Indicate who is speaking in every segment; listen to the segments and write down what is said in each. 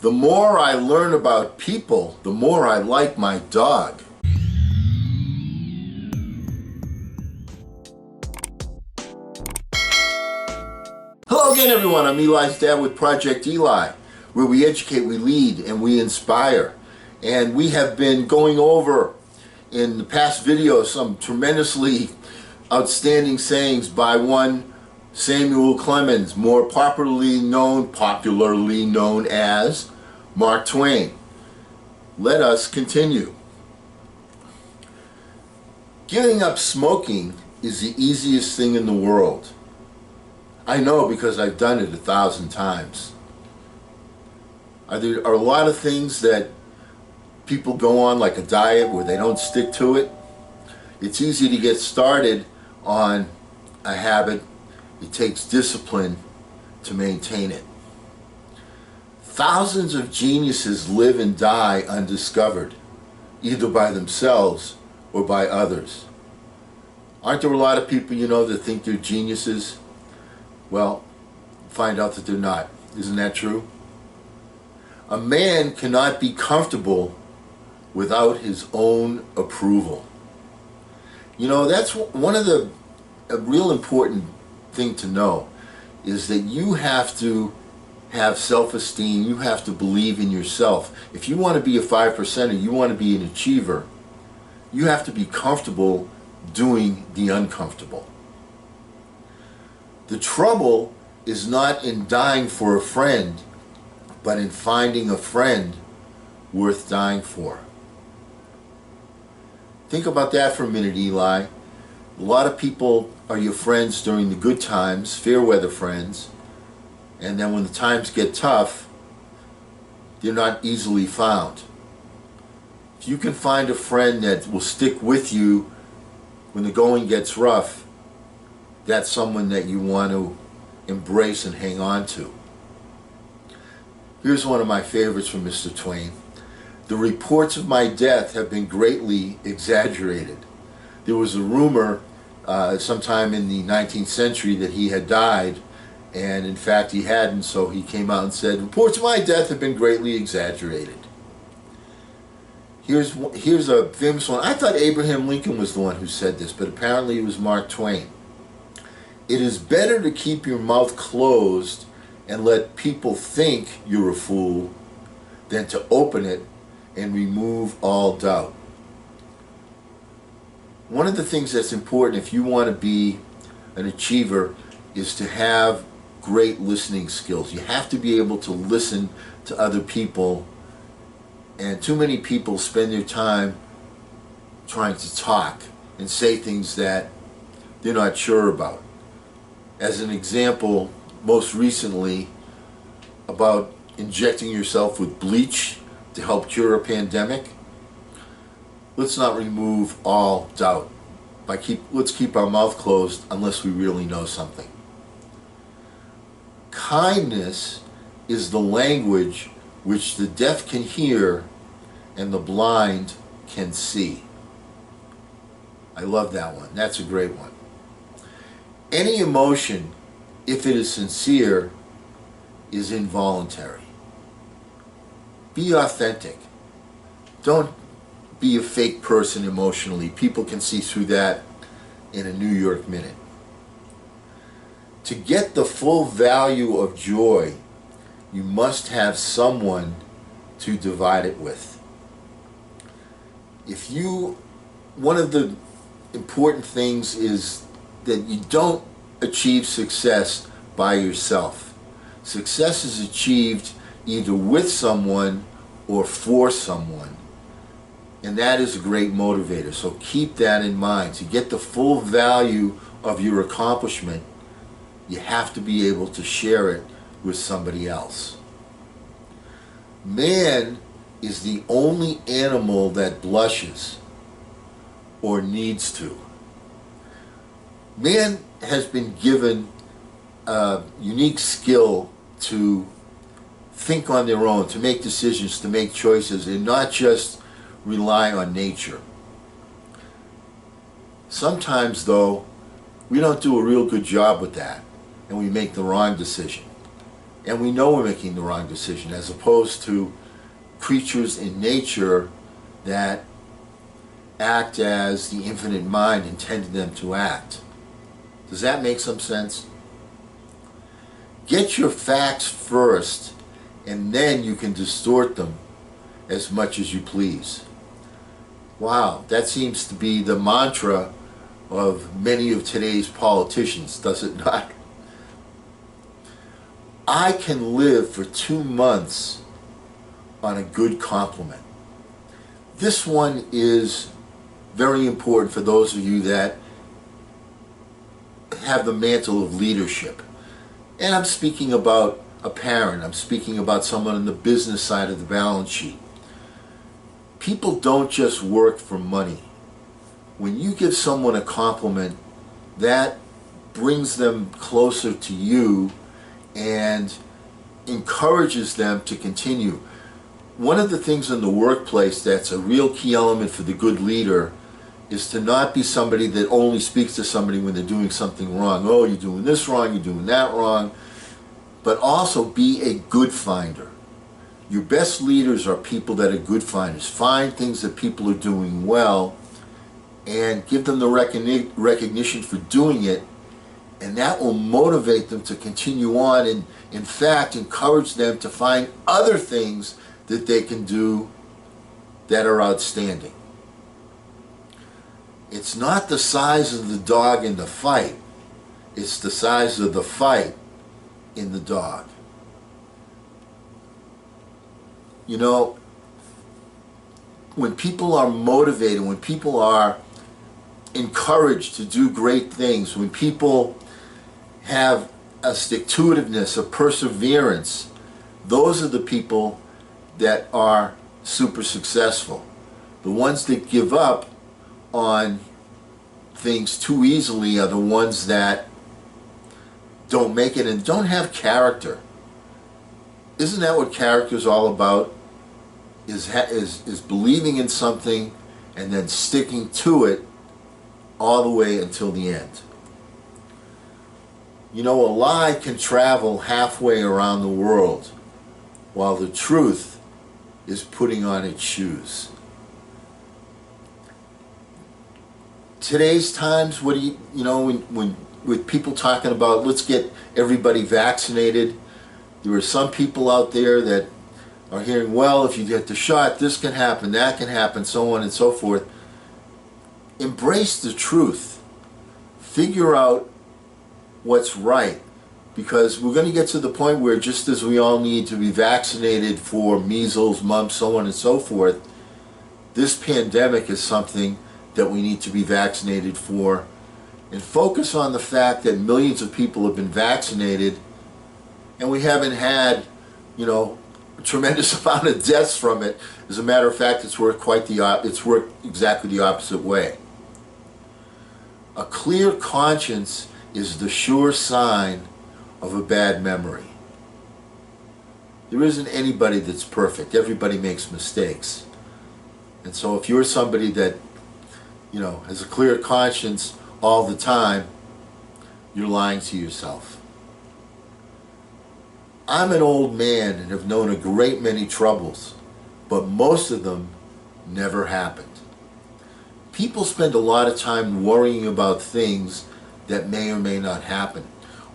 Speaker 1: The more I learn about people, the more I like my dog. Hello again, everyone. I'm Eli's dad with Project Eli, where we educate, we lead, and we inspire. And we have been going over in the past videos some tremendously outstanding sayings by one Samuel Clemens, more popularly known as Mark Twain. Let us continue. Giving up smoking is the easiest thing in the world. I know because I've done it 1,000 times. There are a lot of things that people go on, like a diet, where they don't stick to it. It's easy to get started on a habit. It takes discipline to maintain it. Thousands of geniuses live and die undiscovered, either by themselves or by others. Aren't there a lot of people you know that think they're geniuses? Well, find out that they're not. Isn't that true? A man cannot be comfortable without his own approval. You know, that's one of the a real important thing to know, is that you have to have self-esteem. You have to believe in yourself. If you want to be a 5%er, you want to be an achiever, you have to be comfortable doing the uncomfortable. The trouble is not in dying for a friend, but in finding a friend worth dying for. Think about that for a minute, Eli. A lot of people are your friends during the good times, fair weather friends, and then when the times get tough, they're not easily found. If you can find a friend that will stick with you when the going gets rough, that's someone that you want to embrace and hang on to. Here's one of my favorites from Mr. Twain. The reports of my death have been greatly exaggerated. There was a rumor sometime in the 19th century that he had died, and in fact he hadn't, so he came out and said, reports of my death have been greatly exaggerated. Here's a famous one. I thought Abraham Lincoln was the one who said this, but apparently it was Mark Twain. It is better to keep your mouth closed and let people think you're a fool than to open it and remove all doubt. One of the things that's important if you want to be an achiever is to have great listening skills. You have to be able to listen to other people, and too many people spend their time trying to talk and say things that they're not sure about. As an example, most recently, about injecting yourself with bleach to help cure a pandemic. Let's not remove all doubt. Let's keep our mouth closed unless we really know something. Kindness is the language which the deaf can hear and the blind can see. I love that one. That's a great one. Any emotion, if it is sincere, is involuntary. Be authentic. Don't be a fake person emotionally. People can see through that in a New York minute. To get the full value of joy, you must have someone to divide it with. One of the important things is that you don't achieve success by yourself. Success is achieved either with someone or for someone. And that is a great motivator. So keep that in mind. To get the full value of your accomplishment, you have to be able to share it with somebody else. Man is the only animal that blushes or needs to. Man has been given a unique skill to think on their own, to make decisions, to make choices, and not just rely on nature. Sometimes, though, we don't do a real good job with that, and we make the wrong decision. and we know we're making the wrong decision, as opposed to creatures in nature that act as the infinite mind intended them to act. Does that make some sense? Get your facts first, and then you can distort them as much as you please. Wow, that seems to be the mantra of many of today's politicians, does it not? I can live for 2 months on a good compliment. This one is very important for those of you that have the mantle of leadership. And I'm speaking about a parent, I'm speaking about someone on the business side of the balance sheet. People don't just work for money. When you give someone a compliment, that brings them closer to you and encourages them to continue. One of the things in the workplace that's a real key element for the good leader is to not be somebody that only speaks to somebody when they're doing something wrong. Oh, you're doing this wrong, you're doing that wrong. But also be a good finder. Your best leaders are people that are good finders. Find things that people are doing well and give them the recognition for doing it, and that will motivate them to continue on and, in fact, encourage them to find other things that they can do that are outstanding. It's not the size of the dog in the fight, it's the size of the fight in the dog. You know, when people are motivated, when people are encouraged to do great things, when people have a stick-to-itiveness, a perseverance, those are the people that are super successful. The ones that give up on things too easily are the ones that don't make it and don't have character. Isn't that what character is all about? Is believing in something and then sticking to it all the way until the end. You know, a lie can travel halfway around the world while the truth is putting on its shoes. Today's times, what do you know, when with people talking about let's get everybody vaccinated, there are some people out there that are hearing, well, if you get the shot, this can happen, that can happen, so on and so forth. Embrace the truth. Figure out what's right, because we're going to get to the point where just as we all need to be vaccinated for measles, mumps, so on and so forth, this pandemic is something that we need to be vaccinated for, and focus on the fact that millions of people have been vaccinated and we haven't had, you know, a tremendous amount of deaths from it. As a matter of fact, it's worked exactly the opposite way. A clear conscience is the sure sign of a bad memory. There isn't anybody that's perfect. Everybody makes mistakes. And so if you're somebody that, you know, has a clear conscience all the time, you're lying to yourself. I'm an old man and have known a great many troubles, but most of them never happened. People spend a lot of time worrying about things that may or may not happen.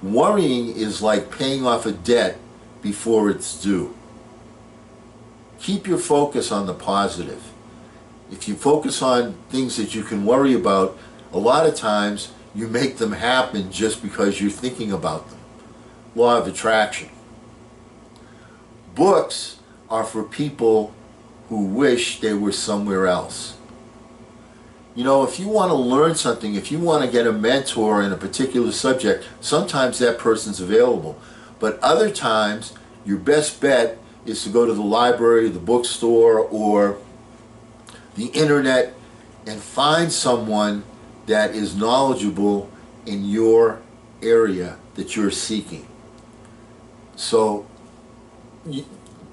Speaker 1: Worrying is like paying off a debt before it's due. Keep your focus on the positive. If you focus on things that you can worry about, a lot of times you make them happen just because you're thinking about them. Law of attraction. Books are for people who wish they were somewhere else. You know, if you want to learn something, if you want to get a mentor in a particular subject, sometimes that person's available. But other times, your best bet is to go to the library, the bookstore, or the internet and find someone that is knowledgeable in your area that you're seeking. So,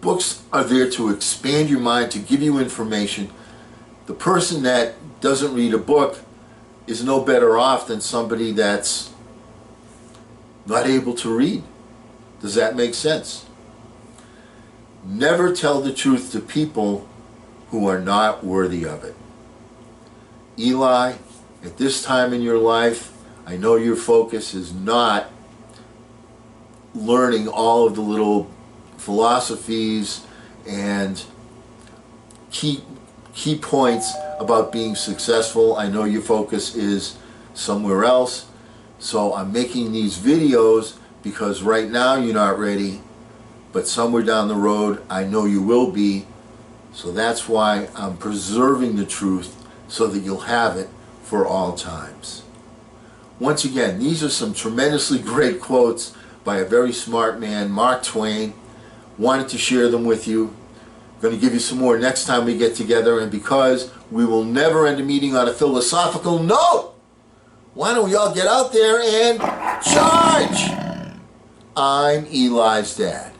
Speaker 1: books are there to expand your mind, to give you information. The person that doesn't read a book is no better off than somebody that's not able to read. Does that make sense? Never tell the truth to people who are not worthy of it. Eli, at this time in your life, I know your focus is not learning all of the little philosophies and key points about being successful. I know your focus is somewhere else. So I'm making these videos because right now you're not ready, but somewhere down the road I know you will be. So that's why I'm preserving the truth so that you'll have it for all times. Once again, these are some tremendously great quotes by a very smart man, Mark Twain. Wanted to share them with you. I'm going to give you some more next time we get together, and because we will never end a meeting on a philosophical note, why don't we all get out there and charge? I'm Eli's dad.